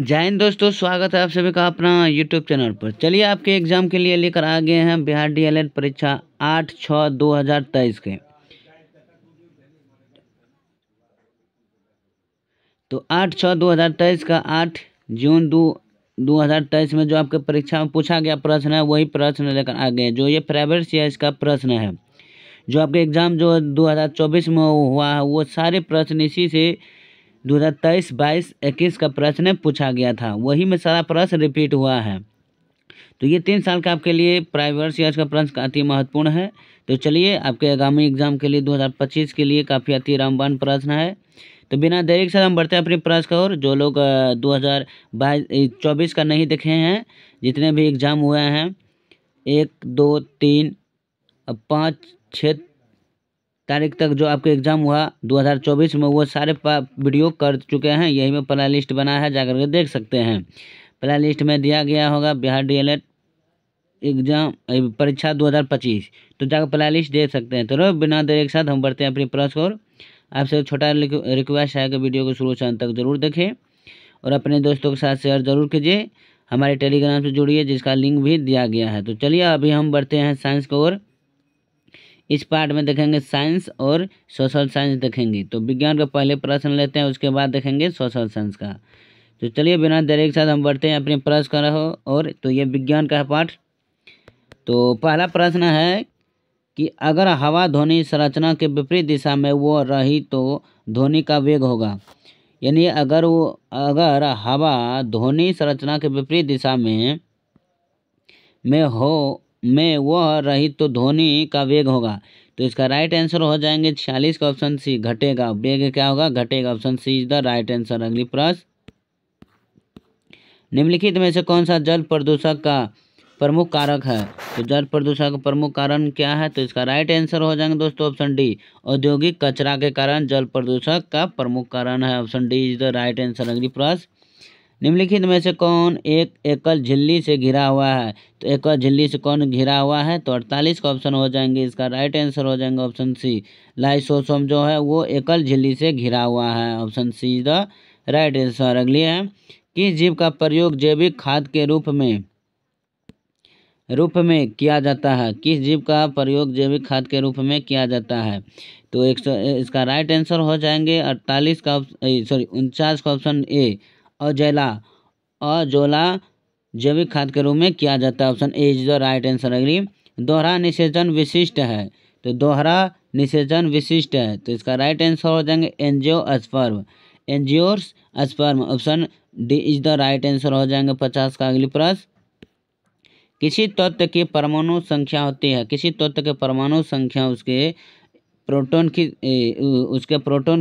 जय हिंद दोस्तों, स्वागत है आप सभी का अपना यूट्यूब चैनल पर। चलिए आपके एग्ज़ाम के लिए लेकर आ गए हैं बिहार डीएलएड परीक्षा 8/6/2023 के। तो 8/6/2023 का 8 जून 2023 में जो आपके परीक्षा में पूछा गया प्रश्न है वही प्रश्न लेकर आ गए। जो ये प्राइवेट सीएस का प्रश्न है, जो आपके एग्ज़ाम जो 2024 में हुआ है वो सारे प्रश्न इसी से 2023, 22, 21 का प्रश्न पूछा गया था, वही में सारा प्रश्न रिपीट हुआ है। तो ये 3 साल का आपके लिए प्राइवेट सीएस का प्रश्न काफ़ी महत्वपूर्ण है। तो चलिए आपके आगामी एग्जाम के लिए 2025 के लिए काफ़ी अति रामबाण प्रश्न है। तो बिना देरी के साथ हम बढ़ते हैं अपने प्रश्न की ओर। जो लोग 2024 का नहीं देखे हैं, जितने भी एग्ज़ाम हुए हैं 1, 2, 3, 5, 6 तारीख तक जो आपके एग्ज़ाम हुआ 2024 में, वो सारे वीडियो कर चुके हैं। यही में प्ले लिस्ट बना है, जाकर के देख सकते हैं। प्ले लिस्ट में दिया गया होगा बिहार डीएलएड एग्जाम परीक्षा 2025, तो जाकर प्ले लिस्ट देख सकते हैं। तो बिना देरी के साथ हम बढ़ते हैं अपनी प्रश्न और आपसे छोटा रिक्वेस्ट है कि वीडियो को शुरू से अंत तक जरूर देखें और अपने दोस्तों के साथ शेयर जरूर कीजिए। हमारे टेलीग्राम से जुड़िए, जिसका लिंक भी दिया गया है। तो चलिए अभी हम बढ़ते हैं साइंस की ओर। इस पार्ट में देखेंगे साइंस और सोशल साइंस देखेंगे। तो विज्ञान का पहले प्रश्न लेते हैं, उसके बाद देखेंगे सोशल साइंस का। तो चलिए बिना देरी के साथ हम बढ़ते हैं अपने प्रश्न का रहो और। तो ये विज्ञान का पाठ। तो पहला प्रश्न है कि अगर हवा ध्वनि संरचना के विपरीत दिशा में वो रही तो ध्वनि का वेग होगा। यानी अगर हवा ध्वनि संरचना के विपरीत दिशा में वह रही तो ध्वनि का वेग होगा। तो इसका राइट आंसर हो जाएंगे 46 का ऑप्शन सी, घटेगा। वेग क्या होगा? घटेगा। Option C is the right answer. अगली प्रश्न, निम्नलिखित में से कौन सा जल प्रदूषक का प्रमुख कारक है? तो जल प्रदूषण का प्रमुख कारण क्या है? तो इसका राइट आंसर हो जाएंगे दोस्तों ऑप्शन डी, औद्योगिक कचरा के कारण जल प्रदूषण का प्रमुख कारण है। Option D is the right answer. अगली प्रश्न, निम्नलिखित में से कौन एक एकल झिल्ली से घिरा हुआ है? तो एकल झिल्ली से कौन घिरा हुआ है? तो 48 का ऑप्शन हो जाएंगे। इसका राइट आंसर हो जाएंगे ऑप्शन सी, लाइसोसोम जो है वो एकल झिल्ली से घिरा हुआ है। Option C is the right answer. अगली है, किस जीव का प्रयोग जैविक खाद के रूप में किया जाता है? किस जीव का प्रयोग जैविक खाद के रूप में किया जाता है? तो इसका राइट आंसर हो जाएंगे 49 का ऑप्शन ए, अजोला जैविक खाद के रूप में किया जाता है। Option A is the right answer. अगली, दोहरा निषेचन विशिष्ट है। तो दोहरा निषेचन विशिष्ट है, तो इसका राइट आंसर हो जाएंगे angiosperm. Option D is the right answer हो जाएंगे 50 का। अगली प्रश्न, किसी तत्व की परमाणु संख्या होती है? किसी तत्व के परमाणु संख्या उसके प्रोटॉन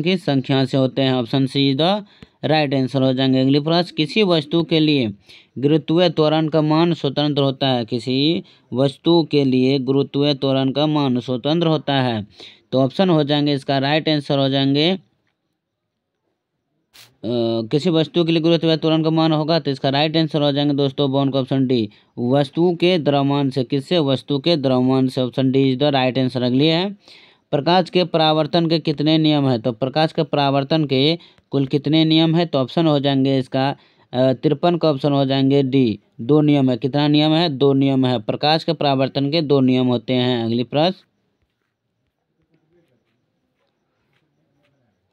की संख्या से होते हैं। Option C is the right answer हो जाएंगे। अगली प्रश्न, किसी वस्तु के लिए गुरुत्वीय त्वरण का मान स्वतंत्र होता है? किसी वस्तु के लिए गुरुत्वीय त्वरण का मान स्वतंत्र होता है? तो ऑप्शन हो जाएंगे, इसका राइट आंसर हो जाएंगे किसी वस्तु के लिए गुरुत्वीय त्वरण का मान होगा, तो इसका राइट आंसर हो जाएंगे दोस्तों बॉन का ऑप्शन डी, वस्तु के द्रव्यमान से। किससे? वस्तु के द्रव्यमान से। Option D is the right answer. अगली है, प्रकाश के परावर्तन के कितने नियम है? तो प्रकाश के परावर्तन के कुल कितने नियम है? तो ऑप्शन हो जाएंगे इसका 53 का ऑप्शन हो जाएंगे डी, 2 नियम है। कितना नियम है? 2 नियम है। प्रकाश के परावर्तन के 2 नियम होते हैं। अगली प्रश्न,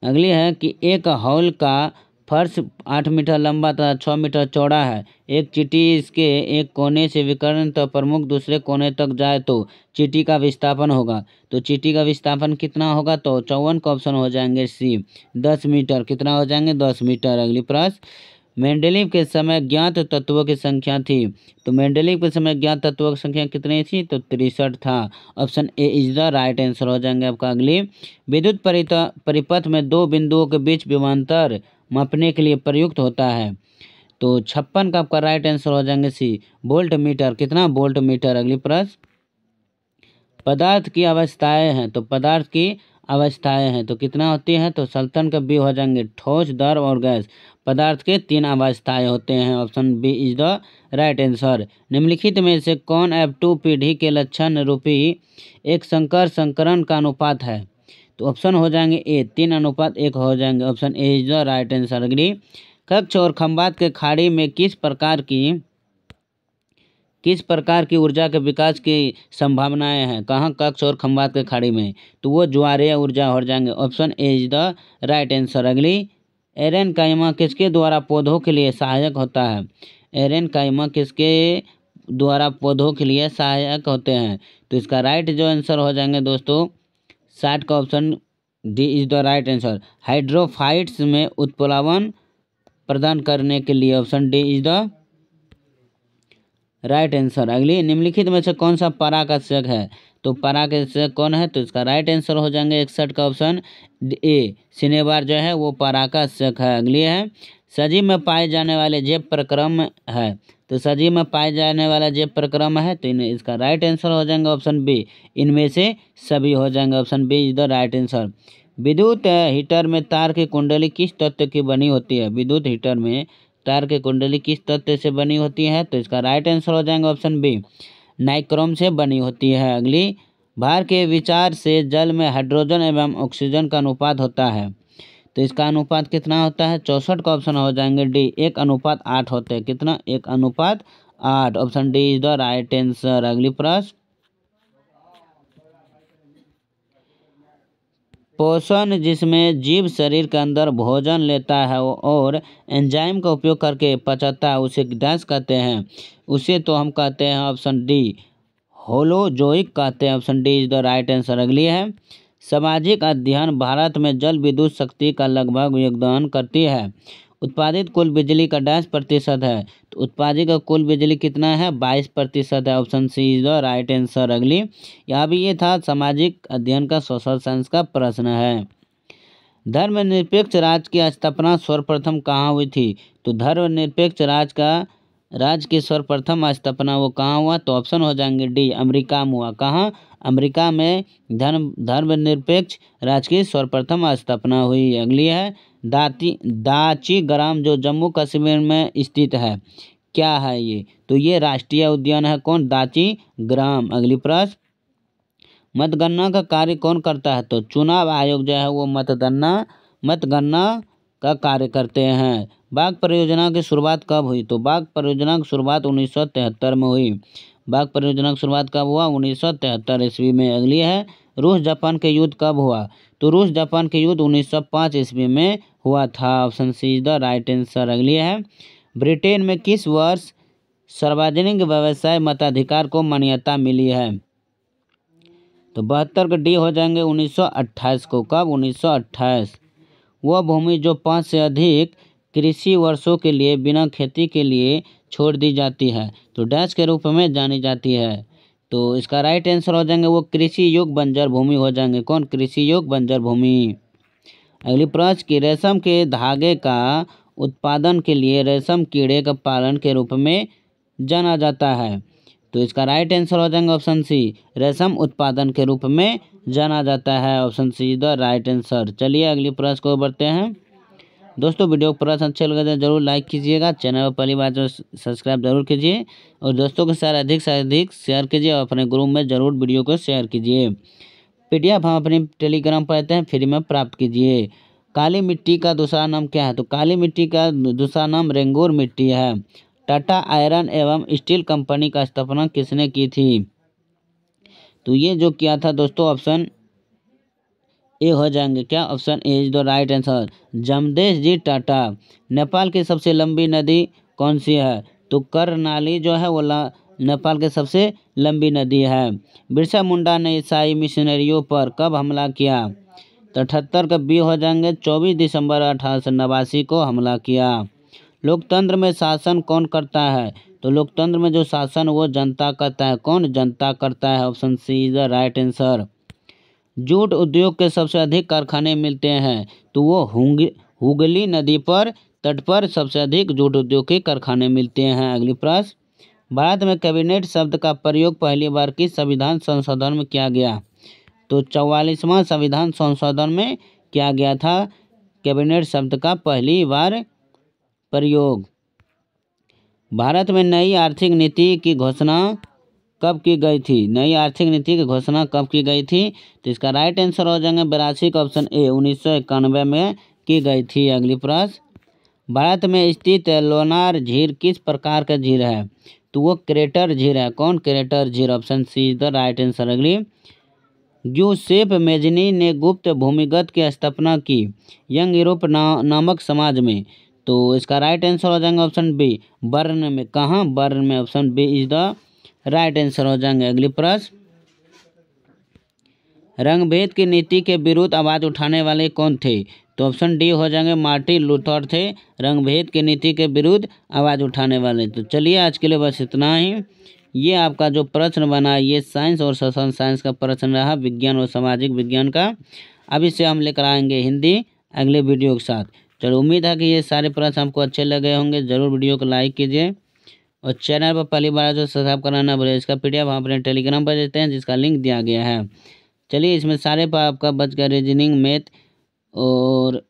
अगली है कि एक हॉल का फर्श 8 मीटर लंबा तथा 6 मीटर चौड़ा है। एक चींटी इसके एक कोने से विकर्ण तो प्रमुख दूसरे कोने तक जाए तो चींटी का विस्थापन होगा। तो चींटी का विस्थापन कितना होगा? तो 54 का ऑप्शन हो जाएंगे सी, 10 मीटर। कितना हो जाएंगे? 10 मीटर। अगली प्रश्न, मेंडेलीव के समय ज्ञात तत्वों की संख्या थी। तो मेंडेलीव के समय ज्ञात तत्वों की संख्या कितनी थी? तो 63 था। Option A is the right answer हो जाएंगे आपका। अगली, विद्युत परिपथ में 2 बिंदुओं के बीच विभवांतर मापने के लिए प्रयुक्त होता है। तो 56 का आपका राइट आंसर हो जाएंगे सी, वोल्ट मीटर। कितना? Volt meter. अगली प्रश्न, पदार्थ की अवस्थाएं हैं। तो पदार्थ की अवस्थाएं हैं तो कितना होती हैं? तो सल्फर का बी हो जाएंगे, ठोस, द्रव और गैस। पदार्थ के 3 अवस्थाएं होते हैं। Option B is the right answer. निम्नलिखित में से कौन F2 पीढ़ी के लक्षण रूपी एक संकरण का अनुपात है? तो ऑप्शन हो जाएंगे ए, 3:1 हो जाएंगे। Option A is the right answer. अगली, कच्छ और खंबात के खाड़ी में किस प्रकार की ऊर्जा के विकास की संभावनाएं हैं? कहाँ कच्छ और खंबात के खाड़ी में? तो वो ज्वारीय ऊर्जा हो जाएंगे। Option A is the right answer. अगली, एरेन काइमा किसके द्वारा पौधों के लिए सहायक होता है? एरेन काइमा किसके द्वारा पौधों के लिए सहायक होते हैं? तो इसका राइट जो आंसर हो जाएंगे दोस्तों 60 का option D is the right answer. Hydrophytes में उत्प्लावन प्रदान करने के लिए option D is the right answer. अगली, निम्नलिखित में से कौन सा परागशक है? तो परागशक कौन है? तो इसका राइट आंसर हो जाएंगे 61 का ऑप्शन ए सिनेबार जो है वो परागशक है। अगली है, सजीव में पाए जाने वाले जैव प्रक्रम है। तो सजीव में पाए जाने वाला जैव प्रक्रम है, तो इसका राइट आंसर हो जाएंगे ऑप्शन बी, इनमें से सभी हो जाएंगे। Option B is the right answer. विद्युत हीटर में तार की कुंडली किस तत्व की बनी होती है? विद्युत हीटर में तार की कुंडली किस तत्व से बनी होती है? तो इसका राइट आंसर हो जाएगा ऑप्शन बी, नाइक्रोम से बनी होती है। अगली, भार के विचार से जल में हाइड्रोजन एवं ऑक्सीजन का अनुपात होता है। तो इसका अनुपात कितना होता है? 64 का ऑप्शन हो जाएंगे डी, 1:8 होते हैं। कितना? 1:8। Option D is the right answer. अगली प्रश्न, पोषण जिसमें जीव शरीर के अंदर भोजन लेता है और एंजाइम का उपयोग करके पचाता है, उसे डैश कहते हैं? उसे तो हम कहते हैं ऑप्शन डी, होलोजोइक कहते हैं। Option D is the right answer. अगली है, सामाजिक अध्ययन भारत में जल विद्युत शक्ति का लगभग योगदान करती है। उत्पादित कुल बिजली का डैश प्रतिशत है? तो उत्पादित का कुल बिजली कितना है? 22% है। Option C is the right answer. अगली, यहाँ भी ये था सामाजिक अध्ययन का सोशल साइंस का प्रश्न है। धर्मनिरपेक्ष राज्य की स्थापना सर्वप्रथम कहाँ हुई थी? तो धर्मनिरपेक्ष राज्य की सर्वप्रथम स्थापना वो कहाँ हुआ? तो ऑप्शन हो जाएंगे डी, अमेरिका में हुआ। कहाँ? अमेरिका में धर्मनिरपेक्ष राज्य की सर्वप्रथम स्थापना हुई। अगली है, दाची ग्राम जो जम्मू कश्मीर में स्थित है, क्या है ये? तो ये राष्ट्रीय उद्यान है। कौन? दाची ग्राम। अगली प्रश्न, मतगणना का कार्य कौन करता है? तो चुनाव आयोग जो है वो मतगणना का कार्य करते हैं। बाघ परियोजना की शुरुआत कब हुई? तो बाघ परियोजना की शुरुआत 1973 में हुई। बाघ परियोजना की शुरुआत कब हुआ? 1973 ईस्वी में। अगली है, रूस जापान के युद्ध कब हुआ? तो रूस जापान के युद्ध 1905 ईस्वी में हुआ था। Option C is the right answer. अगली है, ब्रिटेन में किस वर्ष सार्वजनिक व्यवसाय मताधिकार को मान्यता मिली है? तो 72 का डी हो जाएंगे 1928 को। कब? 1928। वह भूमि जो 5 से अधिक कृषि वर्षों के लिए बिना खेती के लिए छोड़ दी जाती है, तो डैश के रूप में जानी जाती है। तो इसका राइट आंसर हो जाएंगे वो कृषि योग्य बंजर भूमि हो जाएंगे। कौन? कृषि योग्य बंजर भूमि। अगली प्रश्न, की रेशम के धागे का उत्पादन के लिए रेशम कीड़े का पालन के रूप में जाना जाता है? तो इसका राइट आंसर हो जाएगा ऑप्शन सी, रेशम उत्पादन के रूप में जाना जाता है। Option see the right answer. चलिए अगली प्रश्न को बढ़ते हैं। दोस्तों, वीडियो को प्रश्न अच्छे लगे तो जरूर लाइक कीजिएगा, चैनल पर पहली बार जो सब्सक्राइब जरूर कीजिए और दोस्तों के साथ अधिक से अधिक शेयर कीजिए और अपने ग्रुप में जरूर वीडियो को शेयर कीजिए। PDF हम अपने टेलीग्राम पर आते हैं, फ्री में प्राप्त कीजिए। काली मिट्टी का दूसरा नाम क्या है? तो काली मिट्टी का दूसरा नाम रेंगूर मिट्टी है। टाटा आयरन एवं स्टील कंपनी का स्थापना किसने की थी? तो ये जो किया था दोस्तों ऑप्शन ए हो जाएंगे। क्या? Option A is the right answer, Jamdev ji Tata. Nepal की सबसे लंबी नदी कौन सी है? तो कर्नाली जो है वो नेपाल की सबसे लंबी नदी है। बिरसा मुंडा ने ईसाई मिशनरियों पर कब हमला किया? तो 78 का बी हो जाएंगे, 24 दिसंबर 1889 को हमला किया। लोकतंत्र में शासन कौन करता है? तो लोकतंत्र में जो शासन वो जनता करता है। कौन? जनता करता है। Option C is the right answer. जूट उद्योग के सबसे अधिक कारखाने मिलते हैं, तो वो हुगली नदी पर तट पर सबसे अधिक जूट उद्योग के कारखाने मिलते हैं। अगली प्रश्न, भारत में कैबिनेट शब्द का प्रयोग पहली बार किस संविधान संशोधन में किया गया? तो 44वां संविधान संशोधन में किया गया था कैबिनेट शब्द का पहली बार प्रयोग। भारत में नई आर्थिक नीति की घोषणा कब की गई थी? नई आर्थिक नीति की घोषणा कब की गई थी? तो इसका राइट आंसर हो जाएंगे 82 का ऑप्शन ए, 1991 में की गई थी। अगली प्रश्न, भारत में स्थित लोनार झील किस प्रकार का झील है? तो वो क्रेटर झील है। कौन? क्रेटर झील। Option C is the right answer. अगली, यूसेफ मेजनी ने गुप्त भूमिगत की स्थापना की यंग यूरोप नामक समाज में। तो इसका राइट आंसर हो जाएंगे ऑप्शन बी, बर्न में। कहाँ? बर्न में। Option B is the right answer हो जाएंगे। अगली प्रश्न, रंगभेद की नीति के विरुद्ध आवाज उठाने वाले कौन थे? तो ऑप्शन डी हो जाएंगे, मार्टिन लूथर थे रंगभेद की नीति के विरुद्ध आवाज उठाने वाले। तो चलिए आज के लिए बस इतना ही। ये आपका जो प्रश्न बना ये साइंस और सोशल साइंस का प्रश्न रहा, विज्ञान और सामाजिक विज्ञान का। अब इसे हम लेकर आएंगे हिंदी अगले वीडियो के साथ। चलो, उम्मीद है कि ये सारे प्रश्न आपको अच्छे लगे होंगे। ज़रूर वीडियो को लाइक कीजिए और चैनल पर पहली बार जो सब्सक्राइब कराना ना भूलिए। इसका PDF हम अपने टेलीग्राम पर देते हैं जिसका लिंक दिया गया है। चलिए, इसमें सारे पर आपका बच गया रीजनिंग, मैथ और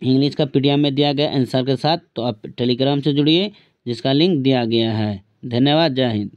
इंग्लिश का PDF में दिया गया आंसर के साथ। तो आप टेलीग्राम से जुड़िए जिसका लिंक दिया गया है। धन्यवाद। जय हिंद।